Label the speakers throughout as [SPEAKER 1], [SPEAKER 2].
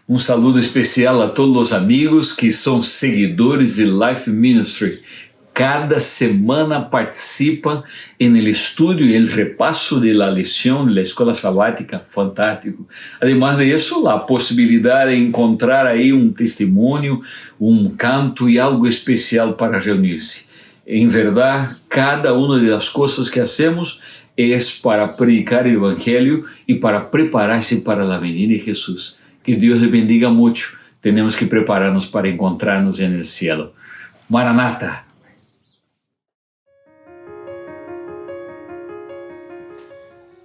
[SPEAKER 1] Um saludo especial a todos os amigos que são seguidores de Life Ministry. Cada semana participan en el estudio y el repaso de la lección de la escuela sabática, fantástico. Además de eso, la posibilidad de encontrar ahí un testimonio, un canto y algo especial para reunirse. En verdad, cada una de las cosas que hacemos es para predicar el Evangelio y para prepararse para la venida de Jesús. Que Dios le bendiga mucho. Tenemos que prepararnos para encontrarnos en el cielo. Maranata.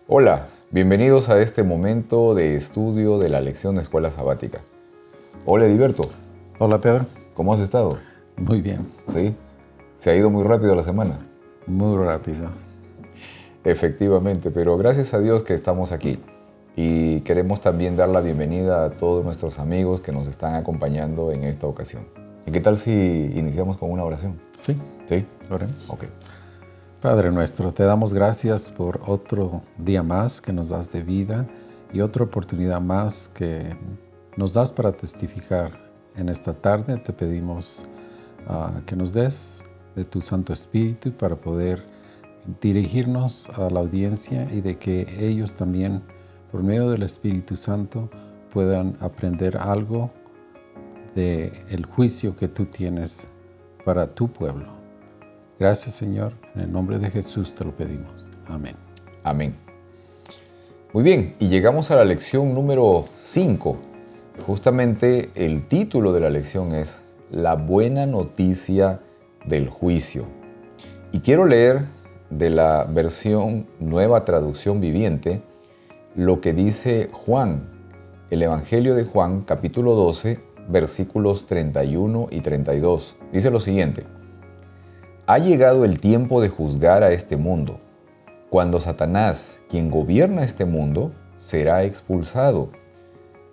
[SPEAKER 2] Hola, bienvenidos a este momento de estudio de la lección de escuela sabática. Hola, Heriberto.
[SPEAKER 3] Hola, Pedro.
[SPEAKER 2] ¿Cómo has estado?
[SPEAKER 3] Muy bien.
[SPEAKER 2] ¿Sí? ¿Se ha ido muy rápido la semana?
[SPEAKER 3] Muy rápido.
[SPEAKER 2] Efectivamente, pero gracias a Dios que estamos aquí. Y queremos también dar la bienvenida a todos nuestros amigos que nos están acompañando en esta ocasión. ¿Y qué tal si iniciamos con una oración?
[SPEAKER 3] Sí.
[SPEAKER 2] ¿Sí?
[SPEAKER 3] Oremos.
[SPEAKER 2] Ok.
[SPEAKER 3] Padre nuestro, te damos gracias por otro día más que nos das de vida y otra oportunidad más que nos das para testificar en esta tarde. Te pedimos que nos des de tu Santo Espíritu para poder dirigirnos a la audiencia y de que ellos también, por medio del Espíritu Santo, puedan aprender algo del juicio que tú tienes para tu pueblo. Gracias, Señor. En el nombre de Jesús te lo pedimos. Amén.
[SPEAKER 2] Amén. Muy bien, y llegamos a la lección número 5. Justamente el título de la lección es La buena noticia del juicio. Y quiero leer de la versión Nueva Traducción Viviente lo que dice Juan, el Evangelio de Juan, capítulo 12, versículos 31 y 32. Dice lo siguiente: Ha llegado el tiempo de juzgar a este mundo, cuando Satanás, quien gobierna este mundo, será expulsado.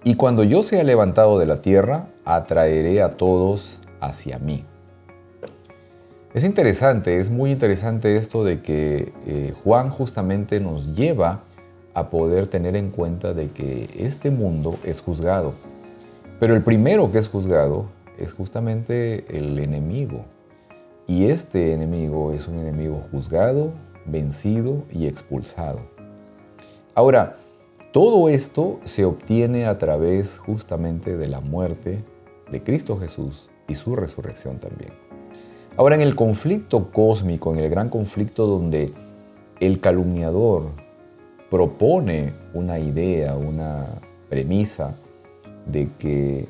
[SPEAKER 2] Y cuando yo sea levantado de la tierra, atraeré a todos hacia mí. Es interesante, es muy interesante esto de que Juan justamente nos lleva a poder tener en cuenta de que este mundo es juzgado. Pero el primero que es juzgado es justamente el enemigo. Y este enemigo es un enemigo juzgado, vencido y expulsado. Ahora, todo esto se obtiene a través justamente de la muerte de Cristo Jesús y su resurrección también. Ahora, en el conflicto cósmico, en el gran conflicto donde el calumniador propone una idea, una premisa de que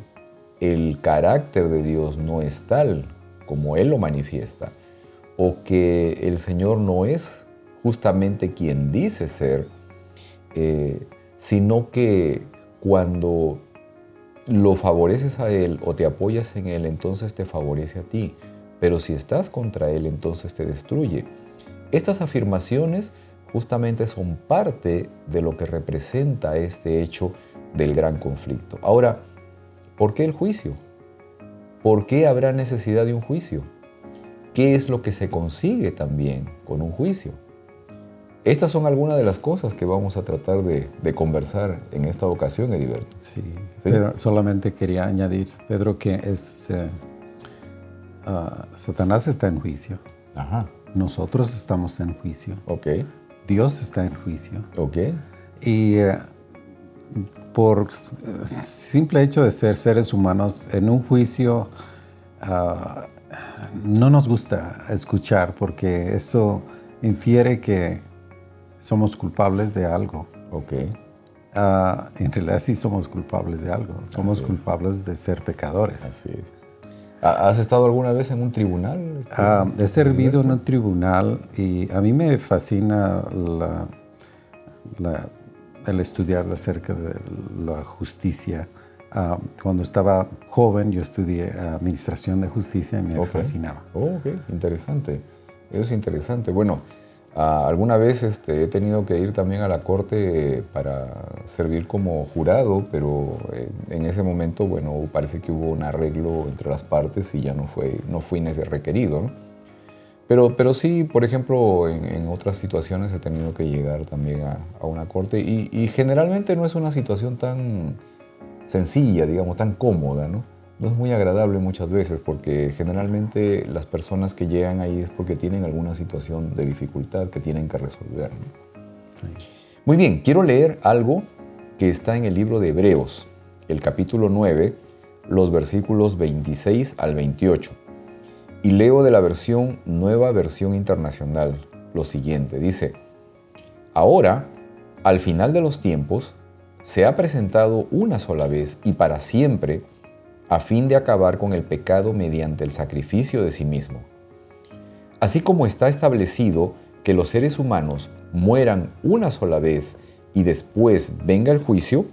[SPEAKER 2] el carácter de Dios no es tal como Él lo manifiesta, o que el Señor no es justamente quien dice ser, sino que cuando lo favoreces a Él o te apoyas en Él, entonces te favorece a ti, pero si estás contra Él, entonces te destruye. Estas afirmaciones justamente son parte de lo que representa este hecho del gran conflicto. Ahora, ¿por qué el juicio? ¿Por qué habrá necesidad de un juicio? ¿Qué es lo que se consigue también con un juicio? Estas son algunas de las cosas que vamos a tratar de conversar en esta ocasión, Heriberto.
[SPEAKER 3] Sí. Pedro, solamente quería añadir, Pedro, que Satanás está en juicio.
[SPEAKER 2] Ajá.
[SPEAKER 3] Nosotros estamos en juicio.
[SPEAKER 2] Ok.
[SPEAKER 3] Dios está en juicio.
[SPEAKER 2] Ok.
[SPEAKER 3] Y por simple hecho de ser seres humanos, en un juicio no nos gusta escuchar porque eso infiere que somos culpables de algo.
[SPEAKER 2] Ok.
[SPEAKER 3] En realidad sí somos culpables de algo. Somos culpables de ser pecadores.
[SPEAKER 2] Así es. ¿Has estado alguna vez en un tribunal?
[SPEAKER 3] He servido en un tribunal y a mí me fascina el estudiar acerca de la justicia. Cuando estaba joven yo estudié administración de justicia y me fascinaba.
[SPEAKER 2] Oh, ok, interesante. Eso es interesante. Bueno, alguna vez he tenido que ir también a la corte para servir como jurado, pero en ese momento, bueno, parece que hubo un arreglo entre las partes y ya no fui requerido, ¿no? Pero sí, por ejemplo, en otras situaciones he tenido que llegar también a una corte y generalmente no es una situación tan sencilla, digamos, tan cómoda, ¿no? No es muy agradable muchas veces porque generalmente las personas que llegan ahí es porque tienen alguna situación de dificultad que tienen que resolver, ¿no?
[SPEAKER 3] Sí.
[SPEAKER 2] Muy bien, quiero leer algo que está en el libro de Hebreos, el capítulo 9, los versículos 26 al 28. Y leo de la versión Nueva Versión Internacional lo siguiente, dice: Ahora, al final de los tiempos, se ha presentado una sola vez y para siempre a fin de acabar con el pecado mediante el sacrificio de sí mismo. Así como está establecido que los seres humanos mueran una sola vez y después venga el juicio,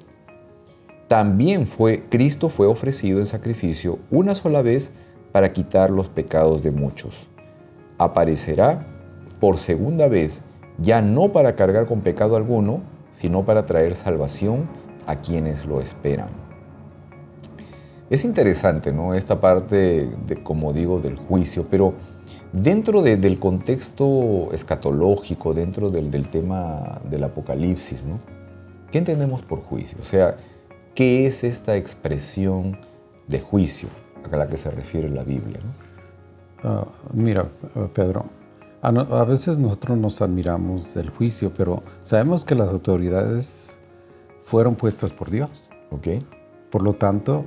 [SPEAKER 2] también Cristo fue ofrecido en sacrificio una sola vez para quitar los pecados de muchos. Aparecerá por segunda vez, ya no para cargar con pecado alguno, sino para traer salvación a quienes lo esperan. Es interesante, ¿no?, esta parte, como digo, del juicio, pero dentro del contexto escatológico, dentro del tema del Apocalipsis, ¿no?, ¿qué entendemos por juicio? O sea, ¿qué es esta expresión de juicio a la que se refiere la Biblia, ¿no?
[SPEAKER 3] Mira, Pedro, a veces nosotros nos admiramos del juicio, pero sabemos que las autoridades fueron puestas por Dios.
[SPEAKER 2] ¿Ok?
[SPEAKER 3] Por lo tanto,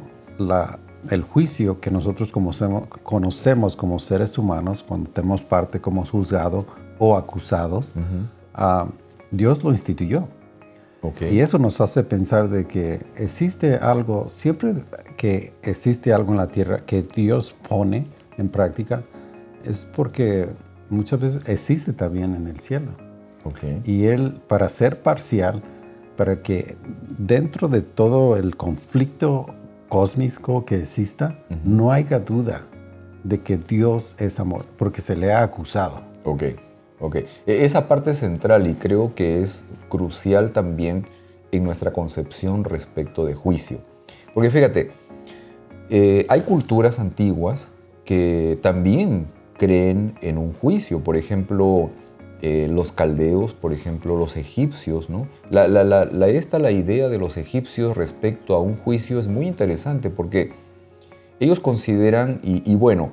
[SPEAKER 3] el juicio que nosotros conocemos como seres humanos, cuando tenemos parte como juzgados o acusados, Dios lo instituyó.
[SPEAKER 2] Okay.
[SPEAKER 3] Y eso nos hace pensar de que existe algo, siempre que existe algo en la tierra que Dios pone en práctica, es porque muchas veces existe también en el cielo.
[SPEAKER 2] Okay.
[SPEAKER 3] Y Él, para ser parcial, para que dentro de todo el conflicto cósmico que exista, no haya duda de que Dios es amor, porque se le ha acusado.
[SPEAKER 2] Ok. Esa parte central, y creo que es crucial también en nuestra concepción respecto de juicio. Porque fíjate, hay culturas antiguas que también creen en un juicio. Por ejemplo, los caldeos, por ejemplo, los egipcios, ¿no? La idea de los egipcios respecto a un juicio es muy interesante porque ellos consideran, y bueno,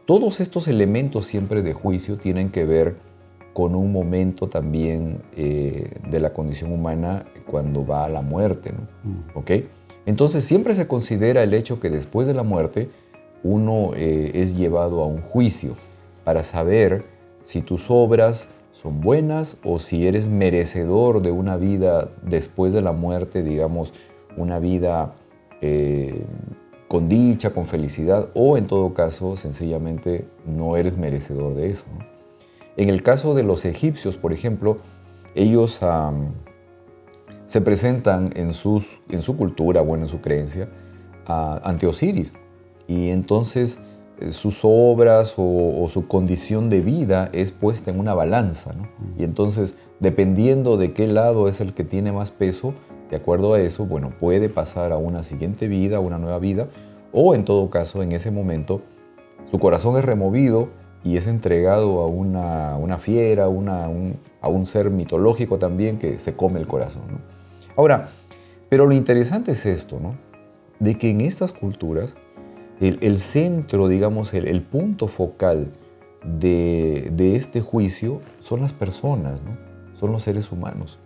[SPEAKER 2] todos estos elementos siempre de juicio tienen que ver con un momento también de la condición humana cuando va a la muerte, ¿no? ¿Ok? Entonces siempre se considera el hecho que después de la muerte uno es llevado a un juicio para saber si tus obras son buenas o si eres merecedor de una vida después de la muerte, digamos, una vida con dicha, con felicidad, o en todo caso sencillamente no eres merecedor de eso, ¿no? En el caso de los egipcios, por ejemplo, ellos se presentan en su cultura, bueno, en su creencia, ante Osiris. Y entonces sus obras o su condición de vida es puesta en una balanza, ¿no? Y entonces, dependiendo de qué lado es el que tiene más peso, de acuerdo a eso, bueno, puede pasar a una siguiente vida, a una nueva vida, o en todo caso, en ese momento, su corazón es removido y es entregado a una fiera, a un ser mitológico también que se come el corazón, ¿no? Ahora, pero lo interesante es esto, ¿no? De que en estas culturas, el centro, digamos, el punto focal de este juicio son las personas, ¿no? Son los seres humanos.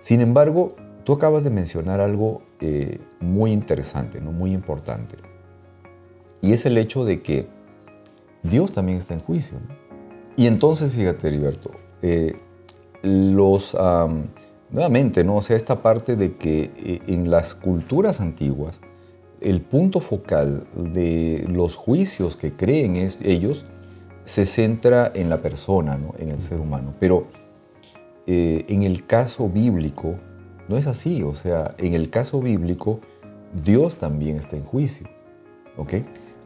[SPEAKER 2] Sin embargo, tú acabas de mencionar algo muy interesante, ¿no? Muy importante. Y es el hecho de que Dios también está en juicio, ¿no? Y entonces, fíjate, Heriberto, nuevamente, ¿no? O sea, esta parte de que en las culturas antiguas, el punto focal de los juicios que creen ellos se centra en la persona, ¿no? En el ser humano. Pero en el caso bíblico no es así. O sea, en el caso bíblico, Dios también está en juicio, ¿ok?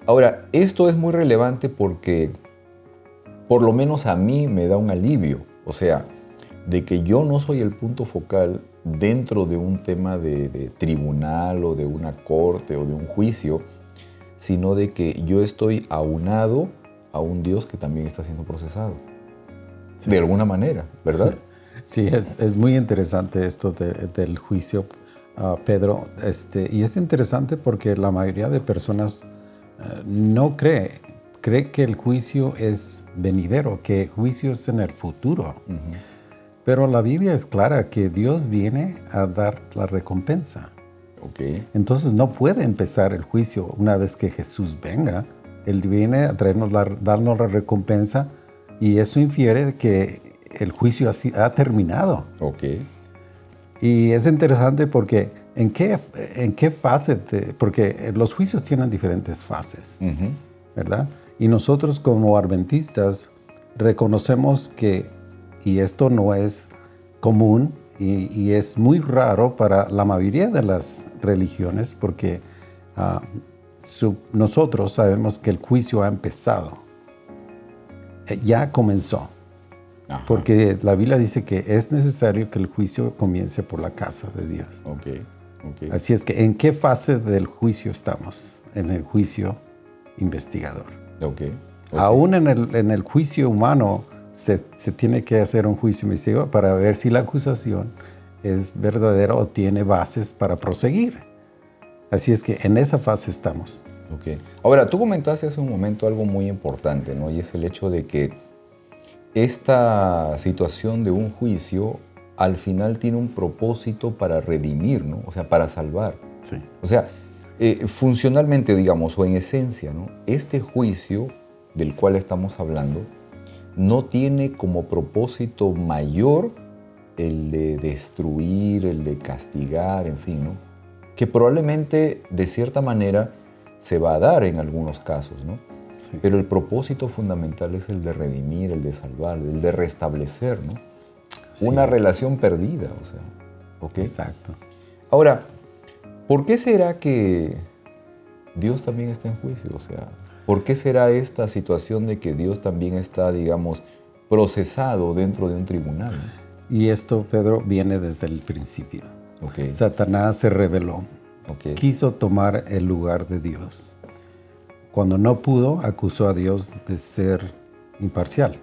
[SPEAKER 2] Ahora, esto es muy relevante porque, por lo menos a mí, me da un alivio. O sea, de que yo no soy el punto focal dentro de un tema de tribunal o de una corte o de un juicio, sino de que yo estoy aunado a un Dios que también está siendo procesado. Sí. De alguna manera, ¿verdad?
[SPEAKER 3] Sí, es muy interesante esto del juicio, Pedro. Y es interesante porque la mayoría de personas no cree que el juicio es venidero, que el juicio es en el futuro. Uh-huh. Pero la Biblia es clara que Dios viene a dar la recompensa.
[SPEAKER 2] Okay.
[SPEAKER 3] Entonces no puede empezar el juicio una vez que Jesús venga. Él viene a darnos la recompensa y eso infiere que el juicio ha terminado.
[SPEAKER 2] Okay.
[SPEAKER 3] Y es interesante porque ¿en qué fase? Porque los juicios tienen diferentes fases, uh-huh. ¿verdad? Y nosotros como adventistas reconocemos que, y esto no es común y es muy raro para la mayoría de las religiones, porque nosotros sabemos que el juicio ha empezado, ya comenzó. Ajá. Porque la Biblia dice que es necesario que el juicio comience por la casa de Dios.
[SPEAKER 2] Okay.
[SPEAKER 3] Así es que, ¿en qué fase del juicio estamos? En el juicio investigador.
[SPEAKER 2] Okay.
[SPEAKER 3] Aún en el juicio humano se tiene que hacer un juicio investigador para ver si la acusación es verdadera o tiene bases para proseguir. Así es que en esa fase estamos.
[SPEAKER 2] Okay. Ahora, tú comentaste hace un momento algo muy importante, ¿no? Y es el hecho de que esta situación de un juicio al final tiene un propósito para redimir, ¿no? O sea, para salvar.
[SPEAKER 3] Sí.
[SPEAKER 2] O sea, funcionalmente, digamos, o en esencia, ¿no? Este juicio del cual estamos hablando no tiene como propósito mayor el de destruir, el de castigar, en fin, ¿no? Que probablemente, de cierta manera, se va a dar en algunos casos, ¿no? Sí. Pero el propósito fundamental es el de redimir, el de salvar, el de restablecer, ¿no? Sí, una relación perdida, o sea. ¿Okay?
[SPEAKER 3] Exacto.
[SPEAKER 2] Ahora, ¿por qué será que Dios también está en juicio? O sea, ¿por qué será esta situación de que Dios también está, digamos, procesado dentro de un tribunal, ¿no?
[SPEAKER 3] Y esto, Pedro, viene desde el principio.
[SPEAKER 2] Okay.
[SPEAKER 3] Satanás se rebeló.
[SPEAKER 2] Okay.
[SPEAKER 3] Quiso tomar el lugar de Dios. Cuando no pudo, acusó a Dios de ser imparcial.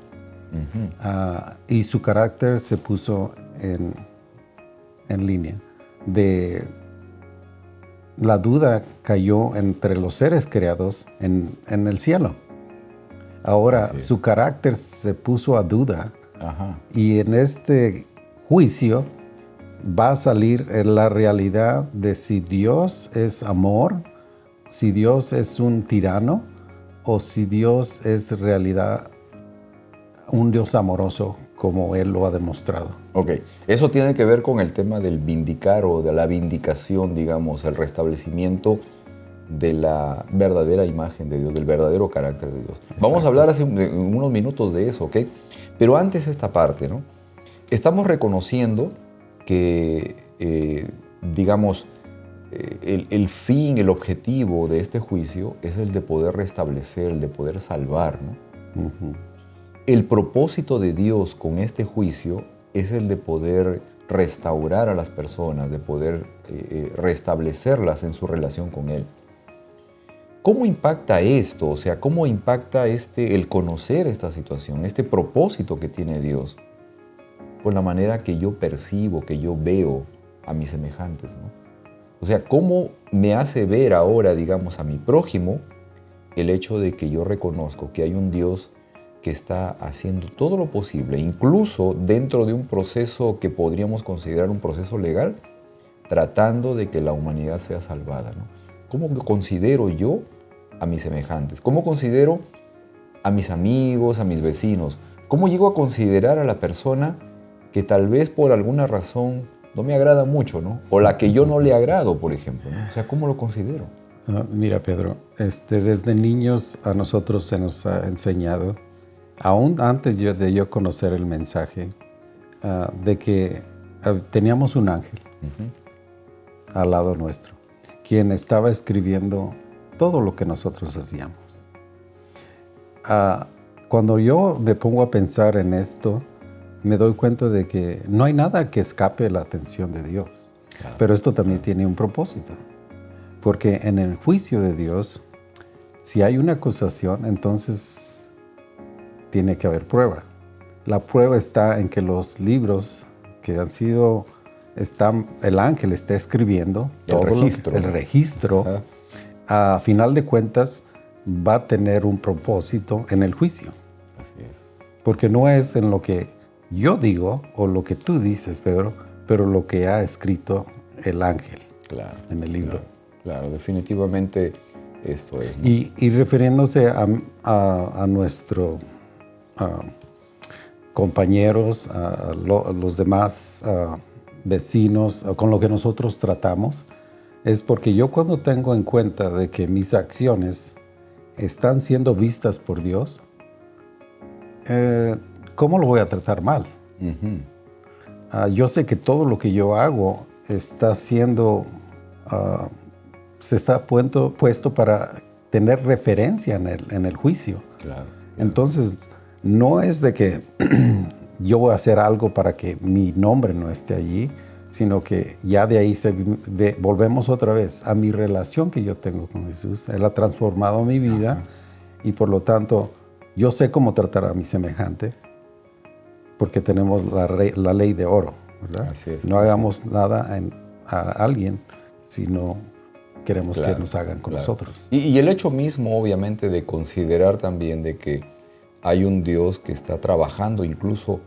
[SPEAKER 3] Uh-huh. Y su carácter se puso en línea. La duda cayó entre los seres creados en el cielo. Ahora su carácter se puso a duda.
[SPEAKER 2] Ajá.
[SPEAKER 3] Y en este juicio va a salir la realidad de si Dios es amor, si Dios es un tirano o si Dios es realidad un Dios amoroso como Él lo ha demostrado.
[SPEAKER 2] Ok, eso tiene que ver con el tema del vindicar o de la vindicación, digamos, el restablecimiento de la verdadera imagen de Dios, del verdadero carácter de Dios. Exacto. Vamos a hablar hace unos minutos de eso, ¿ok? Pero antes esta parte, ¿no? Estamos reconociendo que, digamos, el fin, el objetivo de este juicio es el de poder restablecer, el de poder salvar, ¿no?
[SPEAKER 3] Uh-huh.
[SPEAKER 2] El propósito de Dios con este juicio es el de poder restaurar a las personas, de poder restablecerlas en su relación con Él. ¿Cómo impacta esto? O sea, ¿cómo impacta el conocer esta situación, este propósito que tiene Dios con la manera que yo percibo, que yo veo a mis semejantes, ¿no? O sea, ¿cómo me hace ver ahora, digamos, a mi prójimo el hecho de que yo reconozco que hay un Dios que está haciendo todo lo posible, incluso dentro de un proceso que podríamos considerar un proceso legal, tratando de que la humanidad sea salvada, ¿no? ¿Cómo considero yo a mis semejantes? ¿Cómo considero a mis amigos, a mis vecinos? ¿Cómo llego a considerar a la persona que tal vez por alguna razón no me agrada mucho, ¿no? O la que yo no le agrado, por ejemplo, ¿no? O sea, ¿cómo lo considero?
[SPEAKER 3] Mira, Pedro, desde niños a nosotros se nos ha enseñado, aún antes de yo conocer el mensaje, de que teníamos un ángel uh-huh. al lado nuestro, quien estaba escribiendo todo lo que nosotros hacíamos. Cuando yo me pongo a pensar en esto, me doy cuenta de que no hay nada que escape la atención de Dios. Claro. Pero esto también tiene un propósito. Porque en el juicio de Dios, si hay una acusación, entonces tiene que haber prueba. La prueba está en que los libros que han sido, el ángel está escribiendo, el registro, a final de cuentas va a tener un propósito en el juicio.
[SPEAKER 2] Así es.
[SPEAKER 3] Porque no es en lo que yo digo o lo que tú dices, Pedro, pero lo que ha escrito el ángel en el libro.
[SPEAKER 2] Claro, definitivamente esto es, ¿no?
[SPEAKER 3] Y refiriéndose a nuestros compañeros, a los demás vecinos, con lo que nosotros tratamos, es porque yo cuando tengo en cuenta de que mis acciones están siendo vistas por Dios, ¿cómo lo voy a tratar mal? Yo sé que todo lo que yo hago está siendo, se está puesto para tener referencia en el juicio.
[SPEAKER 2] Claro.
[SPEAKER 3] Entonces, no es de que yo voy a hacer algo para que mi nombre no esté allí, sino que ya de ahí volvemos otra vez a mi relación que yo tengo con Jesús. Él ha transformado mi vida y por lo tanto yo sé cómo tratar a mi semejante porque tenemos la ley de oro, ¿verdad?
[SPEAKER 2] Así es,
[SPEAKER 3] no hagamos nada a alguien si no queremos que nos hagan con nosotros.
[SPEAKER 2] Y el hecho mismo, obviamente, de considerar también de que hay un Dios que está trabajando incluso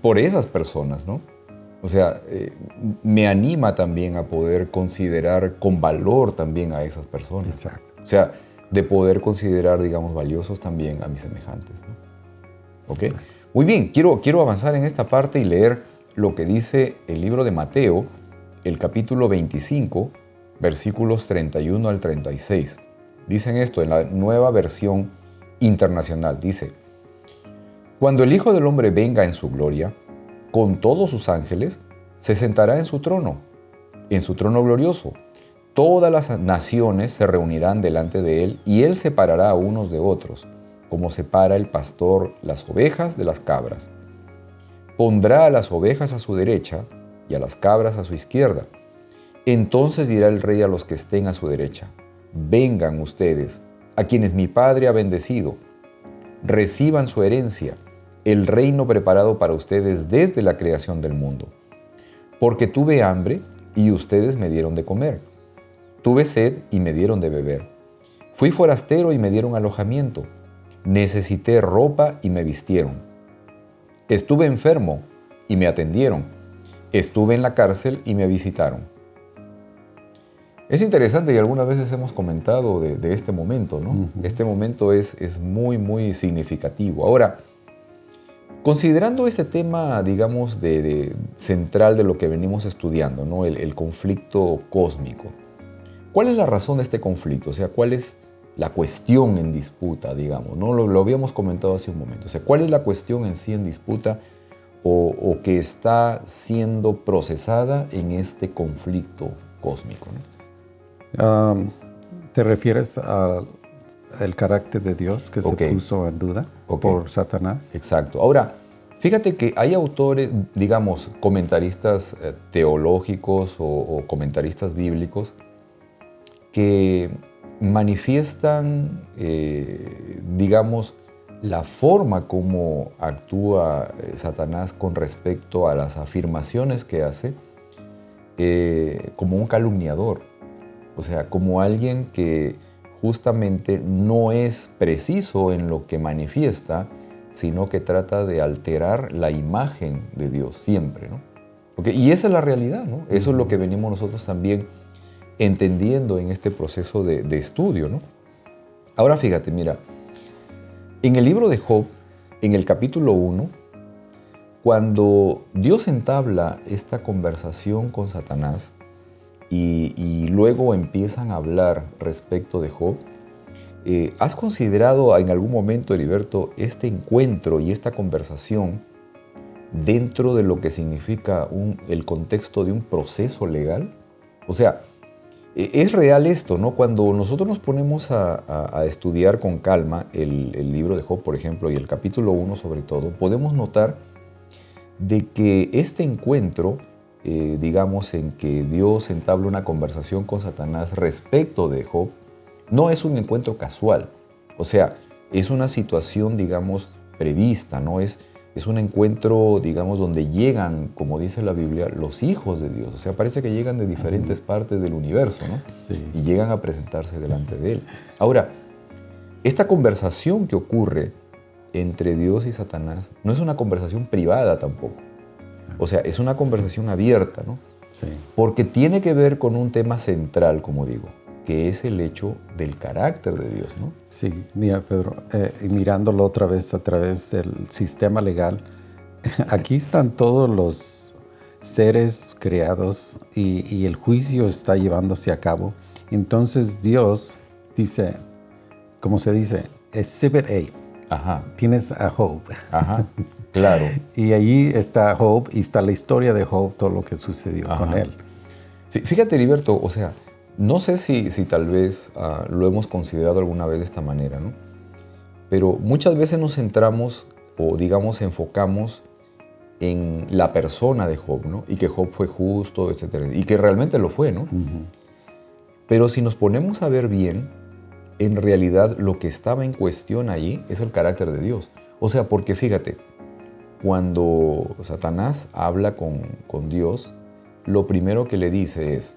[SPEAKER 2] por esas personas, ¿no? O sea, me anima también a poder considerar con valor también a esas personas.
[SPEAKER 3] Exacto.
[SPEAKER 2] O sea, de poder considerar, digamos, valiosos también a mis semejantes, ¿no? ¿Ok? Exacto. Muy bien, quiero avanzar en esta parte y leer lo que dice el libro de Mateo, el capítulo 25, versículos 31 al 36. Dicen esto en la Nueva Versión Internacional. Dice: Cuando el Hijo del Hombre venga en su gloria, con todos sus ángeles, se sentará en su trono glorioso. Todas las naciones se reunirán delante de él y él separará a unos de otros, como separa el pastor las ovejas de las cabras. Pondrá a las ovejas a su derecha y a las cabras a su izquierda. Entonces dirá el rey a los que estén a su derecha: vengan ustedes, a quienes mi Padre ha bendecido. Reciban su herencia, el reino preparado para ustedes desde la creación del mundo. Porque tuve hambre y ustedes me dieron de comer. Tuve sed y me dieron de beber. Fui forastero y me dieron alojamiento. Necesité ropa y me vistieron. Estuve enfermo y me atendieron. Estuve en la cárcel y me visitaron. Es interesante y algunas veces hemos comentado de este momento, ¿no? Este momento es muy, muy significativo. Ahora, considerando este tema, digamos, central de lo que venimos estudiando, ¿no? El conflicto cósmico. ¿Cuál es la razón de este conflicto? O sea, ¿cuál es la cuestión en disputa, digamos, ¿no? Lo habíamos comentado hace un momento. O sea, ¿cuál es la cuestión en sí en disputa o que está siendo procesada en este conflicto cósmico, ¿no?
[SPEAKER 3] ¿Te refieres al carácter de Dios que se puso en duda por Satanás?
[SPEAKER 2] Exacto. Ahora, fíjate que hay autores, digamos, comentaristas teológicos o comentaristas bíblicos que manifiestan, digamos, la forma como actúa Satanás con respecto a las afirmaciones que hace como un calumniador. O sea, como alguien que justamente no es preciso en lo que manifiesta, sino que trata de alterar la imagen de Dios siempre, ¿no? Y esa es la realidad, ¿no? Eso es lo que venimos nosotros también entendiendo en este proceso de estudio, ¿no? Ahora fíjate, mira, en el libro de Job, en el capítulo 1, cuando Dios entabla esta conversación con Satanás y luego empiezan a hablar respecto de Job, ¿has considerado en algún momento, Heriberto, este encuentro y esta conversación dentro de lo que significa el contexto de un proceso legal? O sea, es real esto, ¿no? Cuando nosotros nos ponemos a estudiar con calma el libro de Job, por ejemplo, y el capítulo 1 sobre todo, podemos notar de que este encuentro, digamos, en que Dios entabla una conversación con Satanás respecto de Job, no es un encuentro casual. O sea, es una situación, digamos, prevista, ¿no? Es un encuentro, digamos, donde llegan, como dice la Biblia, los hijos de Dios. O sea, parece que llegan de diferentes partes del universo, ¿no?
[SPEAKER 3] Sí.
[SPEAKER 2] Y llegan a presentarse delante de Él. Ahora, esta conversación que ocurre entre Dios y Satanás no es una conversación privada tampoco. O sea, es una conversación abierta, ¿no?
[SPEAKER 3] Sí.
[SPEAKER 2] Porque tiene que ver con un tema central, como digo, que es el hecho del carácter de Dios, ¿no?
[SPEAKER 3] Sí, mira, Pedro, y mirándolo otra vez a través del sistema legal, aquí están todos los seres creados y el juicio está llevándose a cabo. Entonces Dios dice, como se dice, Exhibit A.
[SPEAKER 2] Ajá.
[SPEAKER 3] Tienes a Job.
[SPEAKER 2] Ajá, claro.
[SPEAKER 3] Y allí está Job y está la historia de Job, todo lo que sucedió con él.
[SPEAKER 2] Fíjate, Heriberto, o sea, no sé si tal vez lo hemos considerado alguna vez de esta manera, ¿no? Pero muchas veces nos centramos o, digamos, enfocamos en la persona de Job, ¿no? Y que Job fue justo, etcétera. Y que realmente lo fue, ¿no? Pero si nos ponemos a ver bien, en realidad lo que estaba en cuestión allí es el carácter de Dios. O sea, porque fíjate, cuando Satanás habla con Dios, lo primero que le dice es,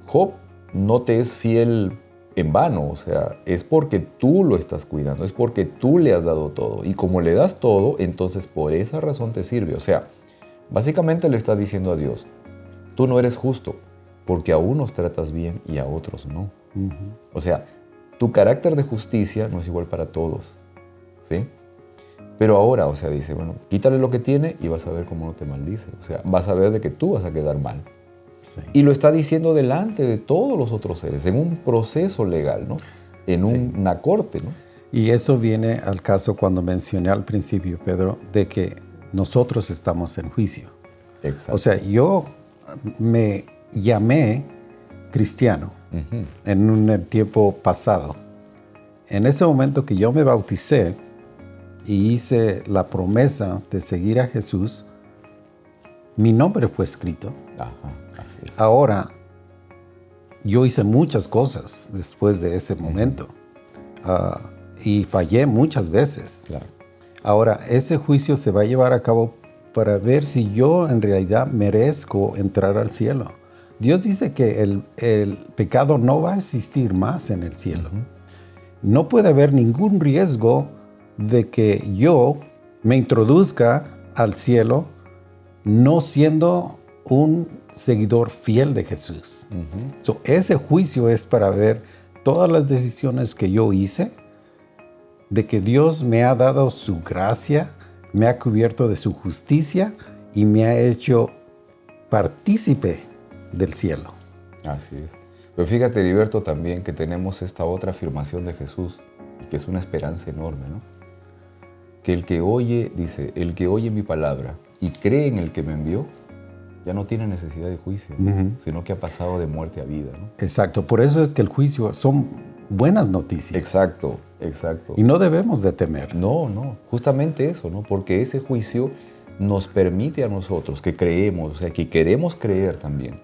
[SPEAKER 2] Job no te es fiel en vano, o sea, es porque tú lo estás cuidando, es porque tú le has dado todo. Y como le das todo, entonces por esa razón te sirve. O sea, básicamente le está diciendo a Dios, tú no eres justo, porque a unos tratas bien y a otros no. O sea, tu carácter de justicia no es igual para todos, ¿sí? Pero ahora, o sea, dice, bueno, quítale lo que tiene y vas a ver cómo no te maldice. O sea, vas a ver de que tú vas a quedar mal.
[SPEAKER 3] Sí.
[SPEAKER 2] Y lo está diciendo delante de todos los otros seres, en un proceso legal, ¿no? En una corte, ¿no?
[SPEAKER 3] Y eso viene al caso cuando mencioné al principio, Pedro, de que nosotros estamos en juicio.
[SPEAKER 2] Exacto.
[SPEAKER 3] O sea, yo me llamé cristiano en un tiempo pasado. En ese momento que yo me bauticé y hice la promesa de seguir a Jesús, mi nombre fue escrito.
[SPEAKER 2] Ajá, así es.
[SPEAKER 3] Ahora, yo hice muchas cosas después de ese momento y fallé muchas veces.
[SPEAKER 2] Claro.
[SPEAKER 3] Ahora, ese juicio se va a llevar a cabo para ver si yo en realidad merezco entrar al cielo. Dios dice que el pecado no va a existir más en el cielo. No puede haber ningún riesgo de que yo me introduzca al cielo no siendo un seguidor fiel de Jesús. Ese juicio es para ver todas las decisiones que yo hice, de que Dios me ha dado su gracia, me ha cubierto de su justicia y me ha hecho partícipe del cielo.
[SPEAKER 2] Así es. Pero fíjate, Heriberto, también que tenemos esta otra afirmación de Jesús, y que es una esperanza enorme, ¿no? Que el que oye, dice, el que oye mi palabra y cree en el que me envió, ya no tiene necesidad de juicio, sino que ha pasado de muerte a vida, ¿no?
[SPEAKER 3] Exacto. Por eso es que el juicio son buenas noticias.
[SPEAKER 2] Exacto, exacto.
[SPEAKER 3] Y no debemos de temer.
[SPEAKER 2] No, justamente eso, ¿no? Porque ese juicio nos permite a nosotros que creemos, o sea, que queremos creer también,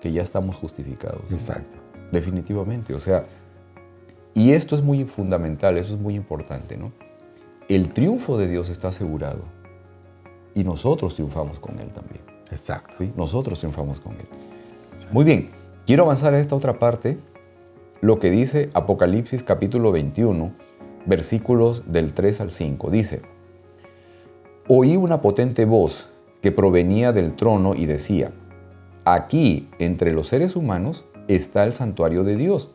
[SPEAKER 2] que ya estamos justificados.
[SPEAKER 3] Exacto.
[SPEAKER 2] Definitivamente, o sea, y esto es muy fundamental, eso es muy importante, ¿no? El triunfo de Dios está asegurado y nosotros triunfamos con Él también.
[SPEAKER 3] Exacto.
[SPEAKER 2] ¿Sí? Nosotros triunfamos con Él. Exacto. Muy bien, quiero avanzar a esta otra parte, lo que dice Apocalipsis capítulo 21, versículos del 3 al 5. Dice, oí una potente voz que provenía del trono y decía, aquí, entre los seres humanos, está el santuario de Dios.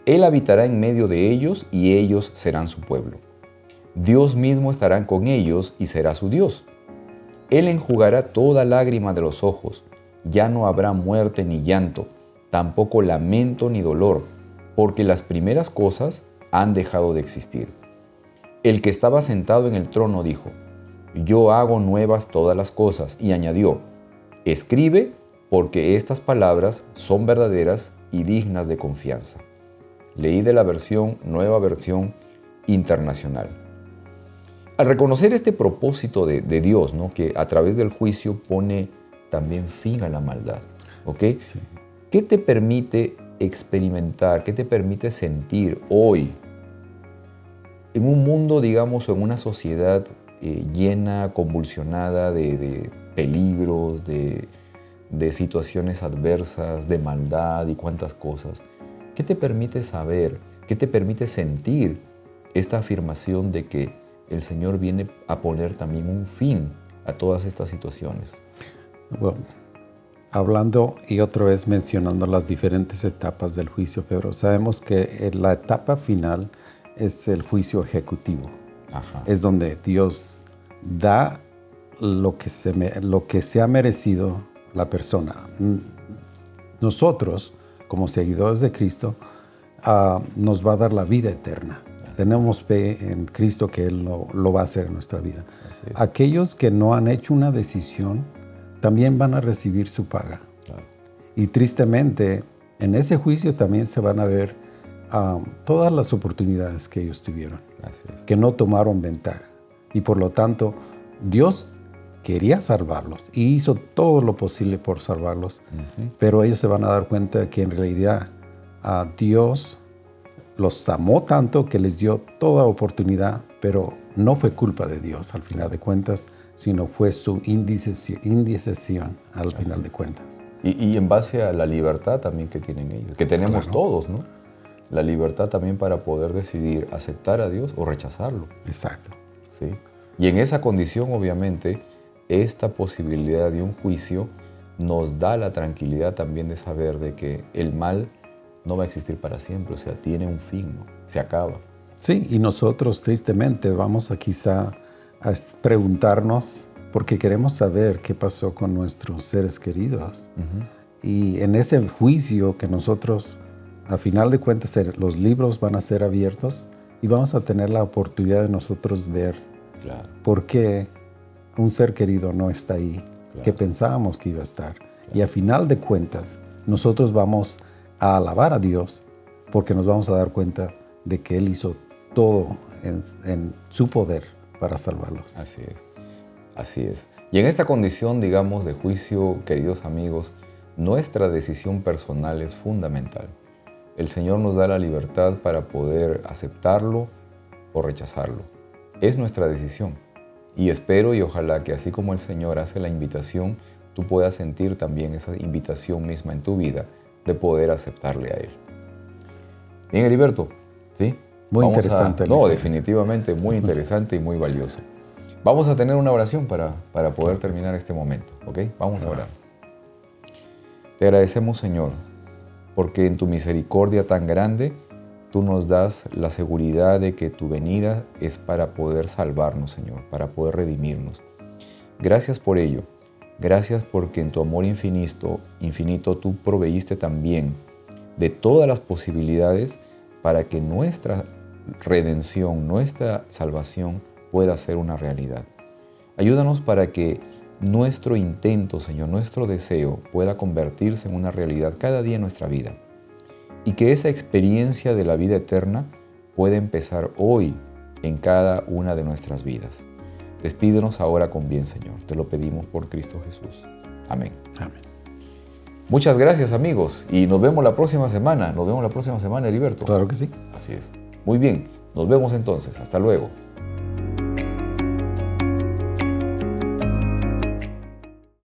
[SPEAKER 2] Él habitará en medio de ellos y ellos serán su pueblo. Dios mismo estará con ellos y será su Dios. Él enjugará toda lágrima de los ojos. Ya no habrá muerte ni llanto, tampoco lamento ni dolor, porque las primeras cosas han dejado de existir. El que estaba sentado en el trono dijo, yo hago nuevas todas las cosas, y añadió, escribe, porque estas palabras son verdaderas y dignas de confianza. Leí de la nueva versión internacional. Al reconocer este propósito de Dios, ¿no? Que a través del juicio pone también fin a la maldad, ¿ok?
[SPEAKER 3] Sí.
[SPEAKER 2] ¿Qué te permite experimentar, qué te permite sentir hoy en un mundo, digamos, o en una sociedad llena, convulsionada de peligros, de situaciones adversas, de maldad y cuantas cosas, ¿qué te permite saber, qué te permite sentir esta afirmación de que el Señor viene a poner también un fin a todas estas situaciones?
[SPEAKER 3] Bueno, hablando y otra vez mencionando las diferentes etapas del juicio, Pedro, sabemos que la etapa final es el juicio ejecutivo.
[SPEAKER 2] Ajá.
[SPEAKER 3] Es donde Dios da lo que se ha merecido la persona. Nosotros, como seguidores de Cristo, nos va a dar la vida eterna. Tenemos fe en Cristo que Él lo va a hacer en nuestra vida. Aquellos que no han hecho una decisión también van a recibir su paga.
[SPEAKER 2] Claro.
[SPEAKER 3] Y tristemente, en ese juicio también se van a ver todas las oportunidades que ellos tuvieron, que no tomaron ventaja. Y por lo tanto, Dios quería salvarlos y hizo todo lo posible por salvarlos, pero ellos se van a dar cuenta de que en realidad Dios los amó tanto que les dio toda oportunidad, pero no fue culpa de Dios al final de cuentas, sino fue su indecisión al final de cuentas.
[SPEAKER 2] Y en base a la libertad también que tienen ellos, que tenemos todos, ¿no? La libertad también para poder decidir aceptar a Dios o rechazarlo.
[SPEAKER 3] Exacto.
[SPEAKER 2] ¿Sí? Y en esa condición, obviamente, esta posibilidad de un juicio nos da la tranquilidad también de saber de que el mal no va a existir para siempre, o sea, tiene un fin, ¿no? Se acaba.
[SPEAKER 3] Sí, y nosotros tristemente vamos a quizá a preguntarnos porque queremos saber qué pasó con nuestros seres queridos. Y en ese juicio que nosotros, a final de cuentas, los libros van a ser abiertos y vamos a tener la oportunidad de nosotros ver por qué un ser querido no está ahí, que pensábamos que iba a estar. Y a final de cuentas, nosotros vamos a alabar a Dios porque nos vamos a dar cuenta de que Él hizo todo en su poder para salvarlos.
[SPEAKER 2] Así es, así es. Y en esta condición, digamos, de juicio, queridos amigos, nuestra decisión personal es fundamental. El Señor nos da la libertad para poder aceptarlo o rechazarlo. Es nuestra decisión. Y espero y ojalá que así como el Señor hace la invitación, tú puedas sentir también esa invitación misma en tu vida de poder aceptarle a Él. Bien, Heriberto, ¿sí?
[SPEAKER 3] Muy interesante.
[SPEAKER 2] No, definitivamente muy interesante y muy valioso. Vamos a tener una oración para poder terminar este momento, ¿ok? Vamos a orar. Te agradecemos, Señor, porque en tu misericordia tan grande, tú nos das la seguridad de que tu venida es para poder salvarnos, Señor, para poder redimirnos. Gracias por ello. Gracias porque en tu amor infinito tú proveíste también de todas las posibilidades para que nuestra redención, nuestra salvación pueda ser una realidad. Ayúdanos para que nuestro intento, Señor, nuestro deseo pueda convertirse en una realidad cada día en nuestra vida y que esa experiencia de la vida eterna pueda empezar hoy en cada una de nuestras vidas. Despídenos ahora con bien, Señor. Te lo pedimos por Cristo Jesús. Amén.
[SPEAKER 3] Amén.
[SPEAKER 2] Muchas gracias, amigos, y nos vemos la próxima semana. Nos vemos la próxima semana, Heriberto.
[SPEAKER 3] Claro que sí.
[SPEAKER 2] Así es. Muy bien. Nos vemos entonces. Hasta luego.